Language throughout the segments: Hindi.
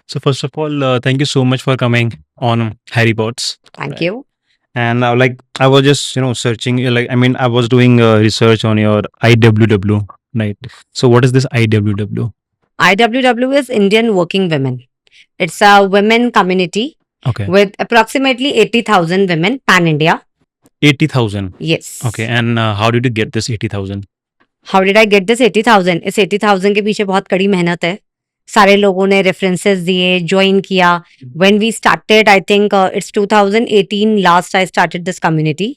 So first of all, thank you so much for coming on Harry Pots. Thank Right. you. And I was just searching I was doing research on your IWW, right? So what is this IWW? IWW is Indian Working Women. It's a women community Okay, with approximately 80,000 women pan India. 80,000. Yes. Okay, and how did you get this 80,000? How did I get this 80,000? इस 80,000 के पीछे बहुत कड़ी मेहनत है. सारे लोगों ने रेफरेंसेस दिए, ज्वाइन किया. When we started, I think it's 2018 last I started this community,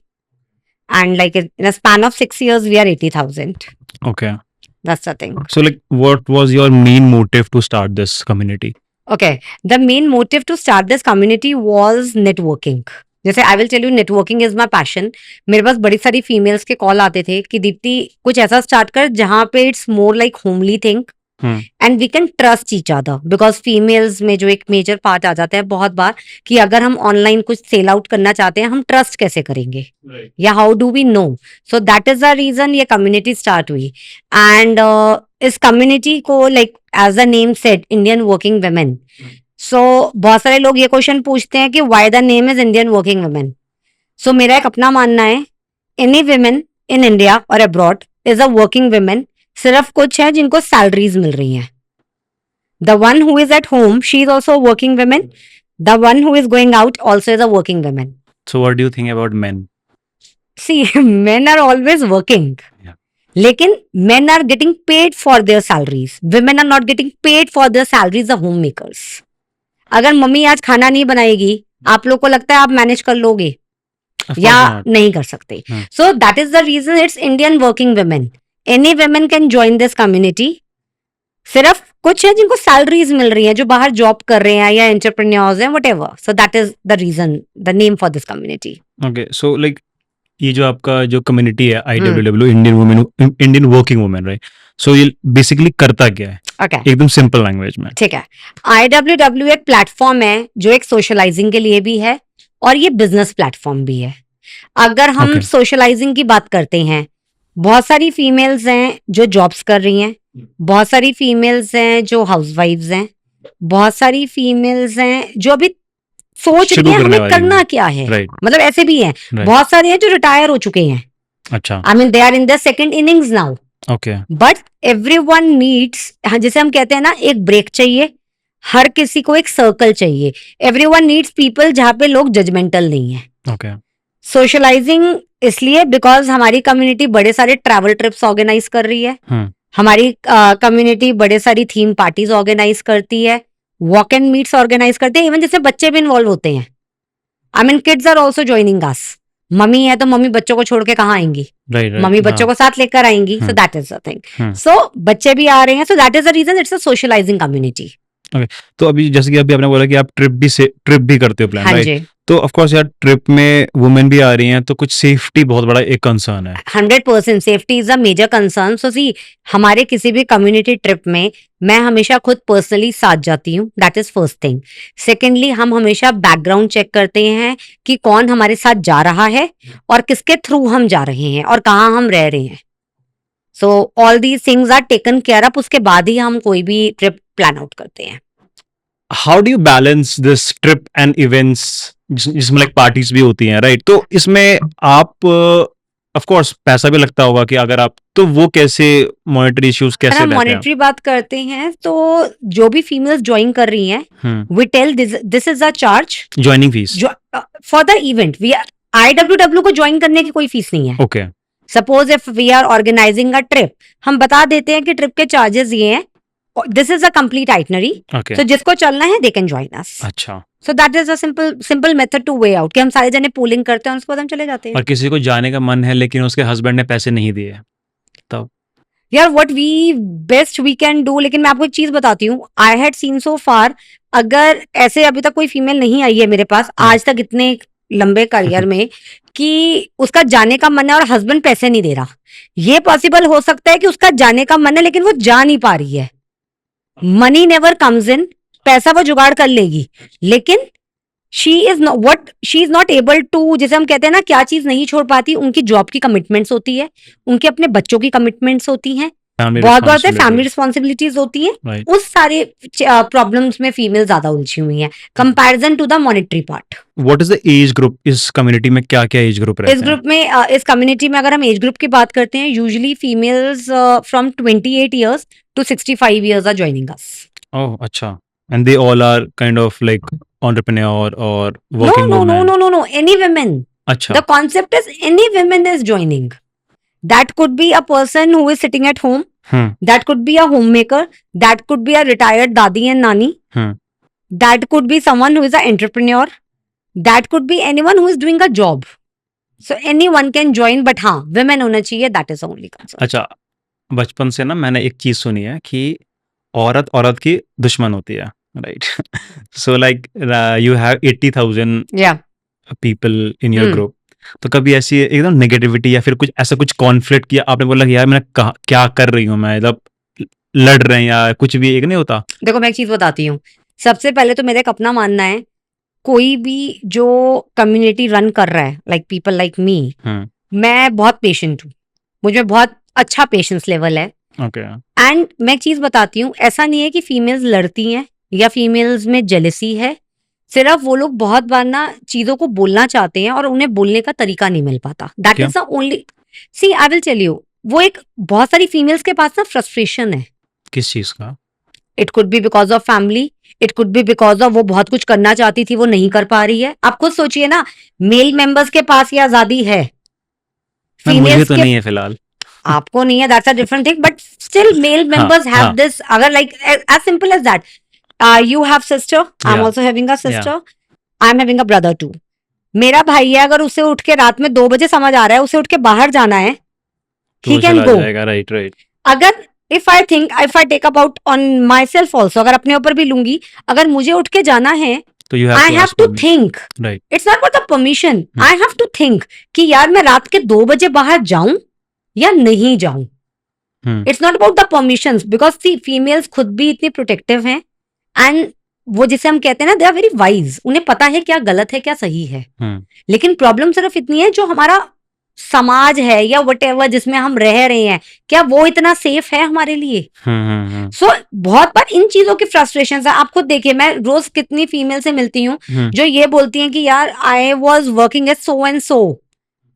and like in a span of 6 years we are 80,000. Okay. That's the thing. So what was your main motive to start this community? Okay, the main motive to start this community was networking. जैसे I will tell you, networking is my passion. मेरे पास बड़ी सारी फीमेल्स के कॉल आते थे कि दीप्ति कुछ ऐसा स्टार्ट कर जहाँ पे it's more like homely thing and we can trust each other. Because females में जो एक मेजर पार्ट आ जाता है बहुत बार कि अगर हम ऑनलाइन कुछ सेल आउट करना चाहते हैं, हम ट्रस्ट कैसे करेंगे या how do we know. So that is the reason ये कम्युनिटी स्टार्ट हुई. एंड इस कम्युनिटी को like as the name said, Indian working women. So बहुत सारे लोग ये क्वेश्चन पूछते हैं कि why the name is Indian working women. So मेरा एक अपना मानना है, एनी वुमेन इन इंडिया और abroad is a working women. सिर्फ कुछ है जिनको सैलरीज मिल रही हैं. The one who is at home, she is also working women. The one who is going out also is a working women. So what do you think about men? See men are always working. Yeah. लेकिन men are getting paid for their salaries. Women are not getting paid for their salaries, the homemakers. अगर मम्मी आज खाना नहीं बनाएगी, आप लोग को लगता है आप मैनेज कर लोगे Of या course not. नहीं कर सकते. Hmm. So that is the reason it's Indian working women. Any women can join this community. सिर्फ कुछ है जिनको सैलरीज मिल रही है, जो बाहर जॉब कर रहे हैं या एंटरप्रेन्योर्स हैं, whatever. So that is the reason, the name for this community. Okay, so ये जो आपका जो कम्युनिटी है IWW, Indian working women, right? So ये बेसिकली करता क्या है ओके, एकदम सिंपल लैंग्वेज में? ठीक है. IWW एक प्लेटफॉर्म है जो एक सोशलाइजिंग के लिए भी है और ये बिजनेस प्लेटफॉर्म भी है. अगर हम Okay. सोशलाइजिंग की बात करते हैं, बहुत सारी फीमेल्स हैं जो जॉब्स कर रही हैं, बहुत सारी फीमेल्स हैं जो हाउसवाइफ्स हैं, बहुत सारी फीमेल्स हैं जो अभी सोच शुरू रही हैं करने हमें वाली करना हैं. क्या है. राइट, मतलब ऐसे भी हैं, राइट. बहुत सारे हैं जो रिटायर हो चुके हैं. अच्छा, I mean they are in the second innings now. Okay, but everyone needs, जैसे हम कहते हैं ना, एक ब्रेक चाहिए. हर किसी को एक सर्कल चाहिए. एवरीवन नीड्स पीपल जहाँ पे लोग जजमेंटल नहीं है. ओके, सोशलाइजिंग इसलिए बिकॉज हमारी कम्युनिटी बड़े सारे ट्रैवल ट्रिप्स ऑर्गेनाइज कर रही है. हमारी कम्युनिटी बड़े सारी थीम पार्टीज ऑर्गेनाइज करती है, वॉक एंड मीट्स ऑर्गेनाइज करते हैं. इवन जिससे बच्चे भी इन्वॉल्व होते हैं. I mean kids are also joining us. Mummy है तो मम्मी बच्चों को छोड़ के कहाँ आएंगी, राइट, मम्मी बच्चों को साथ लेकर आएंगी. So that is the thing. So बच्चे भी आ रहे हैं. So that is the reason it's a socialising community. तो अभी जैसे कि अभी आपने बोला कि आप ट्रिप भी करते हो प्लान, हाँ राइट? जी, तो ऑफ कोर्स यार ट्रिप में वुमेन भी आ रही हैं, तो कुछ सेफ्टी बहुत बड़ा एक कंसर्न है. 100% safety is a major concern. So see, हमारे किसी भी कम्युनिटी ट्रिप में मैं हमेशा खुद पर्सनली साथ जाती हूँ. That is first thing. Secondly, हम हमेशा बैकग्राउंड चेक करते हैं कि कौन हमारे साथ जा रहा है और किसके थ्रू हम जा रहे हैं और कहाँ हम रह रहे हैं. So all these things are taken care of. उसके बाद ही हम कोई भी ट्रिप प्लान आउट करते हैं. How do you balance this trip and events, जिसमें लाइक पार्टीज भी होती हैं, राइट? तो इसमें आप ऑफ कोर्स पैसा भी लगता होगा कि अगर आप, तो वो कैसे मॉनेटरी इश्यूज अगर कैसे हम रहते हैं? मॉनेटरी बात करते हैं तो जो भी फीमेल्स ज्वाइन कर रही हैं, we tell this is a charge joining fees? For the event. We IWW को ज्वाइन करने की कोई फीस नहीं है. Okay, suppose if we are organising a trip, हम बता देते हैं कि ट्रिप के चार्जेस ये हैं. This is a complete itinerary. Okay, तो जिसको चलना है दे कैन ज्वाइन अस. अच्छा. सो that is a simple method two way out कि हम सारे जने पूलिंग करते हैं, उसके बाद हम चले जाते हैं. और किसी को जाने का मन है लेकिन उसके हस्बैंड ने पैसे नहीं दिए, तब? यार what we best we can do. लेकिन मैं आपको एक चीज बताती हूँ, आई हैड सीन सो फार, अगर ऐसे अभी तक कोई फीमेल नहीं आई है मेरे पास आज तक इतने लंबे करियर में कि उसका जाने का मन है और हस्बैंड पैसे नहीं दे रहा. ये पॉसिबल हो सकता है कि उसका जाने का मन है लेकिन वो जा नहीं पा रही है. Money never comes in. पैसा वो जुगाड़ कर लेगी, लेकिन she is not able to, जैसे हम कहते हैं ना, क्या चीज नहीं छोड़ पाती. उनकी जॉब की कमिटमेंट्स होती है, उनके अपने बच्चों की कमिटमेंट्स होती हैं, फैमिली बहुत बार फैमिली रिस्पांसिबिलिटी, रिस्पॉन्सिबिलिटीज होती हैं, राइट। उस सारे प्रॉब्लम्स में फीमेल ज्यादा उलझी हुई हैं comparison to the monetary part. What is the age group इस कम्युनिटी में, क्या-क्या एज ग्रुप इस रहते हैं? ग्रुप में इस कम्युनिटी में अगर हम एज ग्रुप की बात करते हैं, usually females from 28 years to 65 years are joining us. Oh अच्छा, and they all are kind of like entrepreneur और No, working no, no, women? no, no, no. Any women. अच्छा, The concept is any women is joining. That could be a person who is sitting at home. That could be a homemaker. That could be a retired dadi and nani. That could be someone who is an entrepreneur. That could be anyone who is doing a job. So anyone can join, but हाँ, women होना चाहिए. That is the only concern. अच्छा, बचपन से ना मैंने एक चीज़ सुनी है कि औरत की दुश्मन होती है, right? So like you have 80,000 Yeah. People in your Hmm. Group, तो कभी ऐसी एकदम नेगेटिविटी या फिर कुछ ऐसा कुछ कॉन्फ्लिक्ट किया आपने, बोला कि यार मैं क्या कर रही हूँ मैं, मतलब लड़ रहे हैं या कुछ भी, एक नहीं होता? देखो मैं एक चीज बताती हूँ। सबसे पहले तो मेरा एक अपना मानना है, कोई भी जो कम्युनिटी रन कर रहा है, लाइक पीपल लाइक मी, मैं बहुत पेशेंट हूँ, मुझे बहुत अच्छा पेशेंस लेवल है। ओके, एंड मैं एक चीज बताती हूँ, ऐसा नहीं है कि फीमेल्स लड़ती हैं या फीमेल्स में जेलसी है, सिर्फ वो लोग बहुत बार ना चीजों को बोलना चाहते हैं और उन्हें बोलने का तरीका नहीं मिल पाता। दैट क्या? Is the only, see I will tell you, वो एक बहुत सारी फीमेल्स के पास ना फ्रस्ट्रेशन है। किस चीज़ का? It could be because of family, it could be because of वो बहुत कुछ करना चाहती थी, वो नहीं कर पा रही है। आप खुद सोचिए ना, मेल मेंबर्स के पास ये आजादी है, मुझे फीमेल्स तो के नहीं है फिलहाल। आपको नहीं है, that's a different thing, but still male members have हाँ। दिस, अगर like as simple as that, you have sister, I am Yeah. Also having a sister, I am having a brother too. मेरा भाई है, अगर उसे उठ के रात में 2 बजे समझ आ रहा है उसे उठ के बाहर जाना है, तो he वो can चला go. जाएगा, राइट राइट। अगर if I take about on myself also, अगर अपने ऊपर भी लूंगी, अगर मुझे उठ के जाना है, तो you I have to think, right. It's not about the permission, I have to think कि यार मैं रात के 2 बजे बाहर जाऊं या नहीं जाऊं। It's not about the permission, because see females खुद भी इतनी प्रोटेक्टिव हैं, एंड वो जिसे हम कहते हैं ना, दे आर वेरी वाइज, उन्हें पता है क्या गलत है क्या सही है। लेकिन प्रॉब्लम सिर्फ इतनी है, जो हमारा समाज है या व्हाटएवर जिसमें हम रह रहे हैं, क्या वो इतना सेफ है हमारे लिए? सो बहुत बार इन चीजों की फ्रस्ट्रेशन है। आप खुद देखिए, मैं रोज कितनी फीमेल से मिलती हूँ जो ये बोलती हैं कि यार I was working as so and so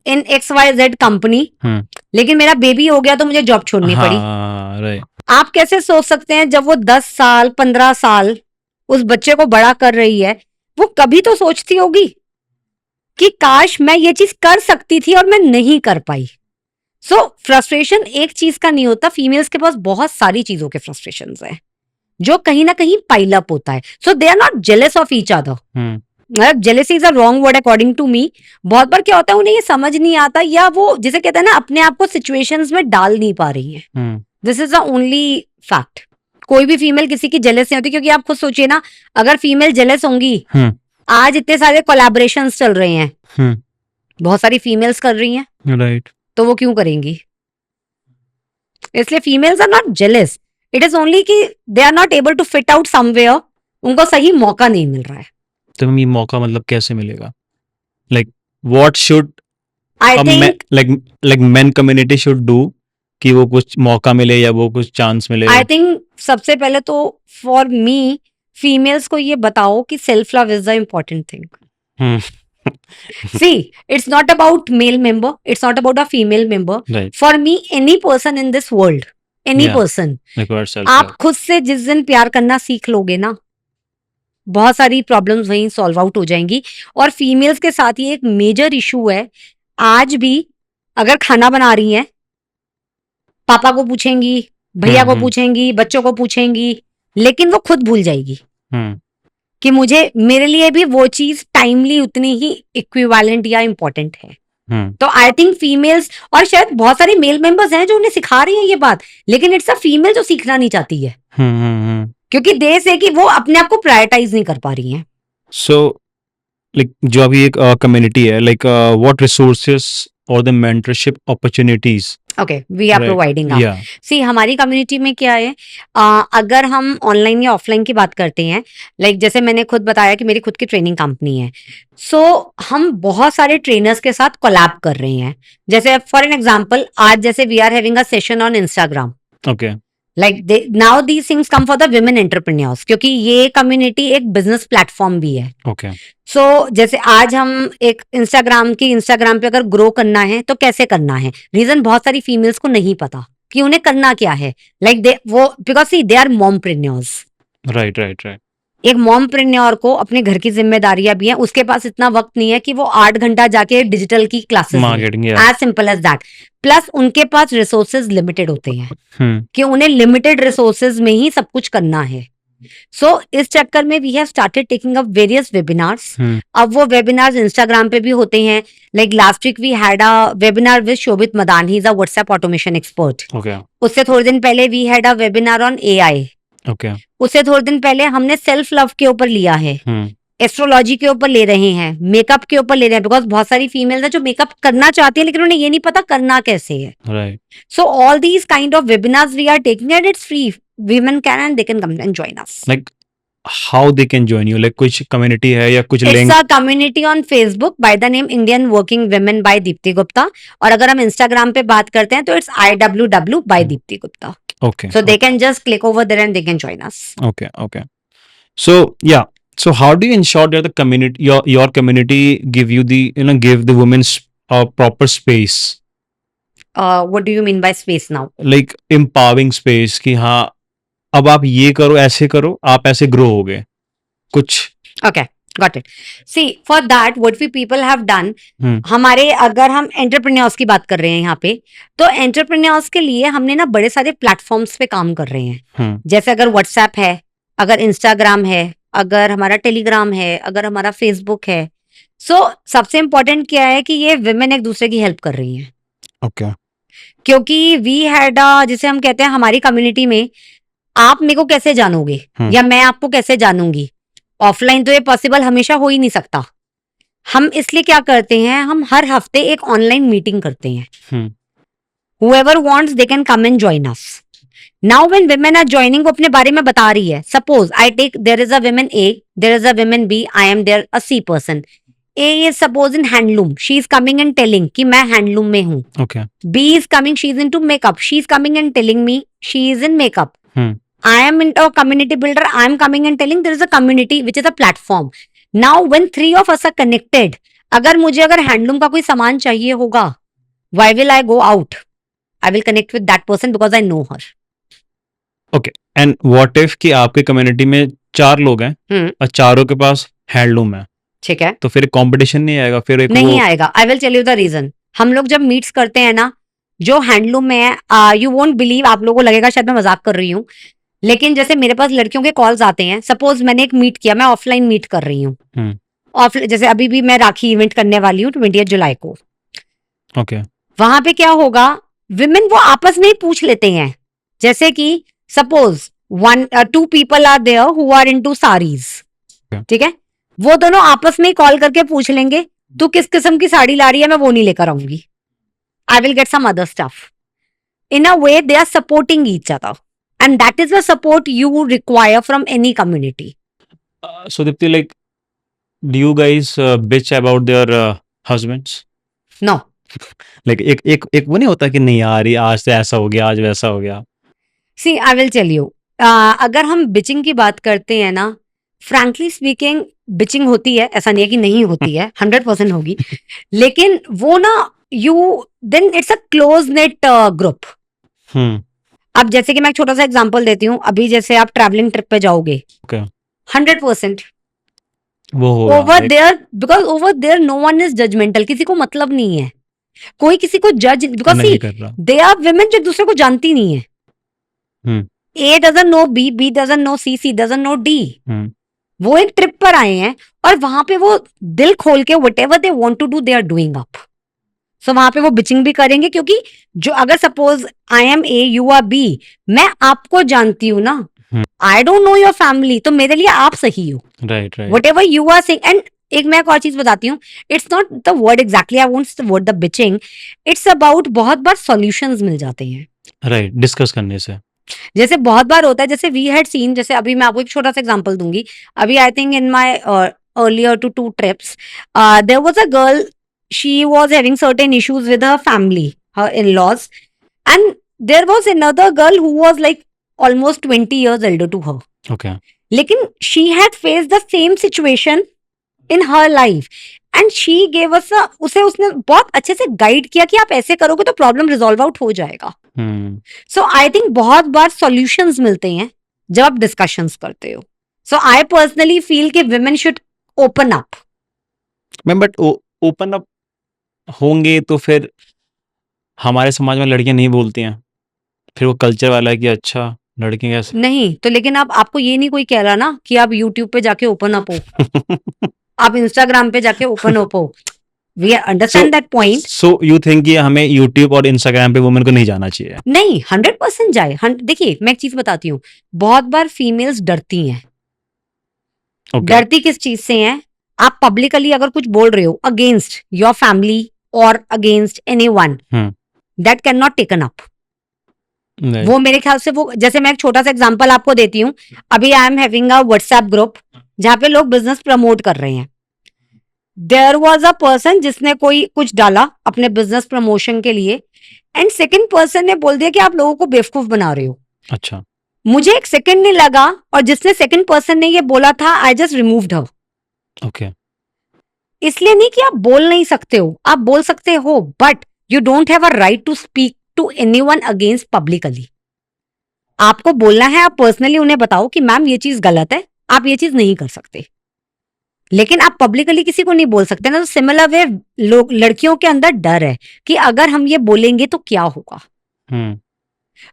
in XYZ company, लेकिन मेरा बेबी हो गया तो मुझे जॉब छोड़नी पड़ी। राइट। आप कैसे सोच सकते हैं, जब वो 10 साल 15 साल उस बच्चे को बड़ा कर रही है, वो कभी तो सोचती होगी कि काश मैं ये चीज कर सकती थी और मैं नहीं कर पाई। सो फ्रस्ट्रेशन एक चीज का नहीं होता, फीमेल्स के पास बहुत सारी चीजों के फ्रस्ट्रेशन है जो कहीं ना कहीं पाइल अप होता है। So they are not jealous of each other, मतलब jealousy is a wrong word according to me. बहुत बार क्या होता है, उन्हें ये समझ नहीं आता, या वो जिसे कहते हैं ना, अपने आप को सिचुएशंस में डाल नहीं पा रही है। This is the only fact. कोई भी फीमेल किसी की जेलस नहीं होती, क्योंकि आप खुद सोचिए ना, अगर फीमेल जेलस होंगी, आज इतने सारे कोलैबोरेशंस चल रहे हैं, बहुत सारी फीमेल्स कर रही हैं, राइट, तो वो क्यों करेंगी? इसलिए females are not jealous, it is only कि they are not able to fit out somewhere, उनको सही मौका नहीं मिल रहा है। तो ये मौका मतलब कैसे मिलेगा? Like what should I think like main community should do कि वो कुछ मौका मिले या वो कुछ चांस मिले? आई थिंक सबसे पहले तो फॉर मी, फीमेल्स को ये बताओ कि self love is the important thing. See, it's not about male member, it's not about a female member. Right. For me, any person in this world, any Yeah. person, Requires आप self-love. खुद से जिस दिन प्यार करना सीख लोगे ना, बहुत सारी प्रॉब्लम्स वहीं सॉल्व आउट हो जाएंगी। और फीमेल्स के साथ ये एक मेजर इशू है, आज भी अगर खाना बना रही हैं, पापा को पूछेंगी, भैया को पूछेंगी, बच्चों को पूछेंगी, लेकिन वो खुद भूल जाएगी कि मुझे, मेरे लिए भी वो चीज टाइमली उतनी ही इक्विवेलेंट या इम्पोर्टेंट है। तो आई थिंक फीमेल्स, और शायद बहुत सारे मेल मेंबर्स हैं जो उन्हें सिखा रही हैं ये बात, लेकिन इट्स अ फीमेल जो सीखना नहीं चाहती है, क्योंकि देश है कि वो अपने आप को प्रायोरिटाइज नहीं कर पा रही हैं। सो लाइक जो अभी एक कम्युनिटी है, लाइक व्हाट रिसोर्सेस और the mentorship opportunities okay, we are providing. See हमारी कम्युनिटी में क्या है, अगर हम ऑनलाइन या ऑफलाइन की बात करते हैं, लाइक जैसे मैंने खुद बताया कि मेरी खुद की ट्रेनिंग कंपनी है, सो हम बहुत सारे ट्रेनर्स के साथ कोलैब कर रहे हैं। जैसे फॉर एन एग्जांपल, आज जैसे we are having a session on Instagram, okay, like they now these things come for the women entrepreneurs, क्योंकि ये कम्युनिटी एक बिजनेस प्लेटफॉर्म भी है. ओके, सो जैसे आज हम एक इंस्टाग्राम पे अगर ग्रो करना है तो कैसे करना है, रीजन बहुत सारी फीमेल्स को नहीं पता कि उन्हें करना क्या है. लाइक दे वो because see they are mompreneurs. Right, right, right, एक मॉमप्रेन्योर को अपने घर की जिम्मेदारियां भी हैं, उसके पास इतना वक्त नहीं है कि वो 8 घंटा जाके डिजिटल की क्लासेस मार्केटिंग, या as simple as that. Plus उनके पास रिसोर्सेज लिमिटेड होते हैं हम्म, कि उन्हें लिमिटेड रिसोर्सेज में ही सब कुछ करना है. सो इस चक्कर में we have started taking up various webinars. अब वो वेबिनार्स इंस्टाग्राम पे भी होते हैं. Like last week we had a webinar with Shobhit Madan, he is a WhatsApp automation expert. Okay, उससे थोड़े दिन पहले we had a webinar on AI. Okay, उससे थोड़े दिन पहले हमने सेल्फ लव के ऊपर लिया है, एस्ट्रोलॉजी के ऊपर ले रहे हैं, मेकअप के ऊपर ले रहे हैं, बिकॉज बहुत सारी फीमेल्स है जो मेकअप करना चाहती है लेकिन उन्हें ये नहीं पता करना कैसे है. Right, So all these kind of webinars we are taking, and it's free. Women can and they can come and join us. Like how they can join you, like कुछ कम्युनिटी है या कुछ It's link? a community on Facebook by the name Indian Working Women by Deepti Gupta. और अगर हम Instagram पे बात करते हैं तो it's IWW by Deepti Gupta. Okay, So they can just click over there and they can join us. okay, okay. So yeah, so how do you ensure that the community, your community give you the, give the women proper space, What do you mean by space now? like empowering space कि हाँ अब आप ये करो, ऐसे करो, आप ऐसे ग्रो होगे कुछ? Okay, got it. See, for that, what we people have done, हमारे अगर हम एंटरप्रेन्योर्स की बात कर रहे हैं यहाँ पे, तो एंटरप्रेन्योर्स के लिए हमने ना बड़े सारे प्लेटफॉर्म्स पे काम कर रहे हैं. जैसे अगर व्हाट्सएप है, अगर इंस्टाग्राम है, अगर हमारा टेलीग्राम है, अगर हमारा फेसबुक है. सो सबसे इम्पोर्टेंट क्या है कि ये विमेन एक दूसरे की हेल्प कर रही हैं. ओके, क्योंकि वी हैड जिसे हम कहते हैं हमारी कम्युनिटी में, आप मेरे को कैसे जानोगे या मैं आपको कैसे जानूंगी, ऑफलाइन तो ये पॉसिबल हमेशा हो ही नहीं सकता. हम इसलिए क्या करते हैं, हम हर हफ्ते एक ऑनलाइन मीटिंग करते हैं. Whoever wants they can come and join us. Now when women are joining, वो अपने बारे में बता रही है. Suppose I take there is a woman A, there is a woman B, I am there a C person. A is suppose in handloom, she is coming and telling कि मैं handloom में हूँ. okay, B is coming, she is into makeup, she is coming and telling me she is in makeup. I am into a community builder, I am coming and telling there is a community which is a platform. Now when 3 of us are connected, अगर हैंडलूम का कोई सामान चाहिए होगा, why will I go out? I will connect with that person because I know her. Okay. And what if कि आपके कम्युनिटी में 4 लोग हैं और चारों के पास हैंडलूम है, ठीक है, तो फिर कंपटीशन नहीं आएगा, फिर एक नहीं आएगा. I will tell you the reason. हम लोग जब मीट्स करते हैं ना, जो हैंडलूम में है, यू वोंट बिलीव, आप लोगों को लगेगा शायद मैं मजाक कर रही हूँ, लेकिन जैसे मेरे पास लड़कियों के कॉल्स आते हैं. सपोज मैंने एक मीट किया, मैं ऑफलाइन मीट कर रही हूँ, जैसे अभी भी मैं राखी इवेंट करने वाली हूँ 20 जुलाई को. ओके, वहां पे क्या होगा, विमेन वो आपस में ही पूछ लेते हैं. जैसे कि suppose 2 people are there who are into saris, ठीक है, वो दोनों आपस में ही कॉल करके पूछ लेंगे तू किस किस्म की साड़ी ला रही है, मैं वो नहीं लेकर आऊंगी, I will get some other stuff. In a way they are supporting each other, and that is the support you require from any community. so Dipti, like do you guys bitch about their husbands? No, like एक वो नहीं होता कि नहीं यार ये आज तो ऐसा हो गया, आज वैसा हो गया? सी आई विल टेल यू, अगर हम बिचिंग की बात करते हैं ना, फ्रैंकली स्पीकिंग बिचिंग होती है, ऐसा नहीं है कि नहीं होती है, 100% होगी, लेकिन वो ना you then it's a close knit group. अब जैसे कि मैं एक छोटा सा एग्जांपल देती हूँ, अभी जैसे आप ट्रैवलिंग ट्रिप पे जाओगे, Okay. 100% वो होगा over like, there, because over there no one is judgemental. किसी को मतलब नहीं है, कोई किसी को जज, बिकॉज नहीं कर रहा. दे आर विमेन जो एक दूसरे को जानती नहीं है. A doesn't know B, B doesn't know C, C doesn't know D. वो एक ट्रिप पर आए हैं और वहां पे वो दिल खोल के whatever they want to do they are doing up. So वहां पे वो बिचिंग भी करेंगे, क्योंकि जो अगर suppose I am A, you are B, मैं आपको जानती हूँ ना, I don't know your family, तो मेरे लिए आप सही हो. Right, right, Whatever you are saying, and एक मैं एक और चीज बताती हूँ, it's not the word exactly, I won't the word the bitching, it's about बहुत बार सॉल्यूशंस मिल जाते हैं. राइट, डिस्कस करने से. जैसे बहुत बार होता है, जैसे वी हैड सीन, जैसे अभी मैं आपको एक छोटा सा एग्जांपल दूंगी. अभी I think in my earlier to 2 trips there was a girl, she was having certain issues with her family, her in laws, and there was another girl who was like almost 20 years elder to her. Okay. लेकिन she had faced the same situation in her life and she gave us उसे उसने बहुत अच्छे से गाइड किया कि आप ऐसे करोगे तो प्रॉब्लम रिजॉल्व आउट हो जाएगा. सो आई थिंक बहुत बार सॉल्यूशंस मिलते हैं जब आप डिस्कशंस करते हो. सो आई पर्सनली फील कि women should open up. Ma'am but open up होंगे तो फिर हमारे समाज में लड़कियां नहीं बोलती हैं, फिर वो कल्चर वाला है कि अच्छा लड़कियां कैसे नहीं तो लेकिन अब आपको ये नहीं कोई कह रहा ना कि आप यूट्यूब पे जाके ओपन अप हो, आप इंस्टाग्राम पे जाके ओपन अप हो. We understand that point. So you think कि हमें यूट्यूब और इंस्टाग्राम पे वुमेन को नहीं जाना चाहिए? नहीं 100% जाए. देखिए मैं एक चीज बताती हूँ, बहुत बार फीमेल्स डरती हैं. ओके। डरती किस चीज से हैं? आप पब्लिकली अगर कुछ बोल रहे हो अगेंस्ट योर फैमिली और against anyone, that can not taken up. वो मेरे ख्याल से वो, जैसे मैं एक छोटा सा एग्जांपल आपको देती हूँ. अभी आई am having a WhatsApp group जहाँ पे लोग बिजनेस प्रमोट कर रहे हैं. देयर वाज अ पर्सन जिसने कोई कुछ डाला अपने बिजनेस प्रमोशन के लिए एंड सेकंड पर्सन ने बोल दिया कि आप लोगों को बेवकूफ बना रहे हो. अच्छा। मुझे एक सेकंड नहीं लगा और जिसने सेकंड पर्सन ने ये बोला था I just removed her. Okay. इसलिए नहीं कि आप बोल नहीं सकते हो, आप बोल सकते हो but you don't have a right to speak to anyone against publicly. आपको बोलना है, आप पर्सनली उन्हें बताओ कि मैम ये चीज गलत है, आप ये चीज नहीं कर सकते. लेकिन आप पब्लिकली किसी को नहीं बोल सकते ना. तो सिमिलर वे लोग, लड़कियों के अंदर डर है कि अगर हम ये बोलेंगे तो क्या होगा.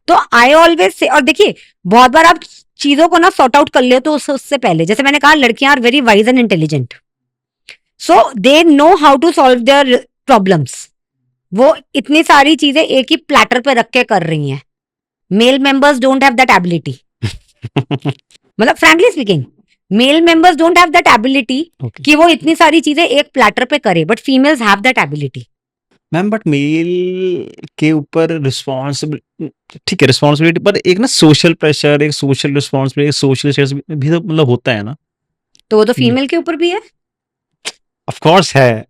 तो आई ऑलवेज से, और देखिए बहुत बार आप चीजों को ना सॉर्ट आउट कर ले तो उससे पहले, जैसे मैंने कहा लड़कियां are very wise and intelligent, so they know how to solve their problems. वो इतनी सारी चीजें एक ही प्लेटर पे रख के कर रही हैं. Male members don't have that ability. मतलब frankly speaking male members don't have that ability कि वो इतनी सारी चीजें एक प्लेटर पे करे, but females have that ability. Ma'am but male के ऊपर रिस्पॉन्सिबिलिटी, ठीक है रिस्पॉन्सिबिलिटी, पर एक ना सोशल प्रेशर, एक सोशल रिस्पॉन्सिबिलिटी, सोशल स्ट्रेस भी तो मतलब होता है ना. तो वो तो फीमेल के ऊपर भी है. ऑफ कोर्स है,